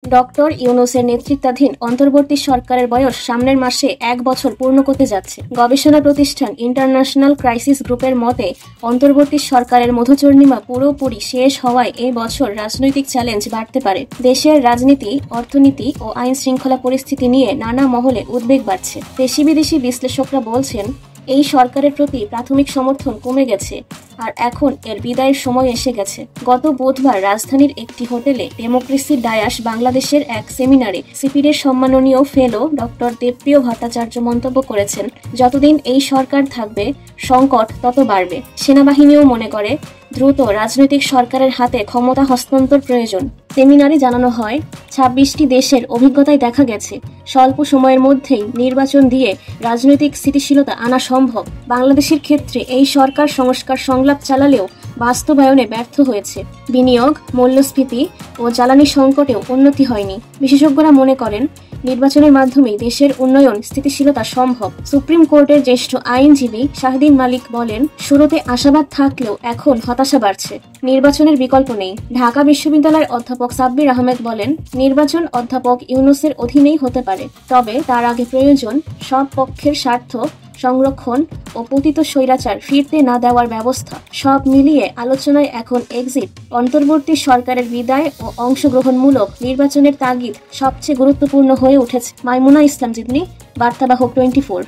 Doctor ইউনূসের নেতৃত্বাধীন অন্তর্বর্তী সরকারের বয়স সামনের মাসে ১ বছর পূর্ণ করতে যাচ্ছে। গবেষণা প্রতিষ্ঠান ইন্টারন্যাশনাল ক্রাইসিস গ্রুপের মতে, অন্তর্বর্তী সরকারের মধুচন্দ্রিমা পুরোপুরি শেষ হওয়ায় এই বছর রাজনৈতিক চ্যালেঞ্জ বাড়তে পারে। দেশের রাজনীতি, অর্থনীতি ও আইন শৃঙ্খলা পরিস্থিতি নিয়ে নানা মহলে উদ্বেগ বাড়ছে। দেশি বিদেশি বিশ্লেষকরা বলছেন, এই সরকারের প্রতি প্রাথমিক সমর্থন কমে গেছে আর এখন এর বিদায়ের সময় এসে গেছে। গত বুধবার রাজধানীর একটি হোটেলে ডেমোক্রেসি ডায়াস বাংলাদেশের এক সেমিনারে সিপিডির সম্মাননীয় ফেলো ডক্টর দেবপ্রিয় ভট্টাচার্য মন্তব্য করেছেন, যতদিন এই সরকার থাকবে সংকট তত বাড়বে। সেনাবাহিনীও মনে করে দ্রুত রাজনৈতিক সরকারের হাতে ক্ষমতা হস্তান্তর প্রয়োজন। সেমিনারে জানানো হয়, ২৬টি দেশের অভিজ্ঞতায় দেখা গেছে স্বল্প সময়ের মধ্যেই নির্বাচন দিয়ে রাজনৈতিক স্থিতিশীলতা আনা সম্ভব। বাংলাদেশের ক্ষেত্রে এই সরকার সংস্কার সংলাপ চালালেও বাস্তবায়নে ব্যর্থ হয়েছে। বিনিয়োগ, মূল্যস্ফীতি ও জ্বালানি সংকটেও উন্নতি হয়নি। বিশেষজ্ঞরা মনে করেন, নির্বাচনের মাধ্যমেই দেশের উন্নয়ন স্থিতিশীলতা সম্ভব। সুপ্রিম কোর্টের জ্যেষ্ঠ আইনজীবী শাহদিন মালিক বলেন, শুরুতে আশাবাদ থাকলেও এখন হতাশা বাড়ছে। নির্বাচনের বিকল্প নেই। ঢাকা বিশ্ববিদ্যালয়ের অধ্যাপক সাব্বির আহমেদ বলেন, নির্বাচন অধ্যাপক ইউনূসের অধীনেই হতে পারে, তবে তার আগে প্রয়োজন সব পক্ষের স্বার্থ সংরক্ষণ ও পতিত স্বৈরাচার ফিরতে না দেওয়ার ব্যবস্থা। সব মিলিয়ে আলোচনায় এখন এক্সিট অন্তর্বর্তী সরকারের বিদায় ও অংশগ্রহণমূলক নির্বাচনের তাগিদ সবচেয়ে গুরুত্বপূর্ণ হয়ে উঠেছে। মাইমুনা ইসলাম জিদনি, বার্তাবাহক 24।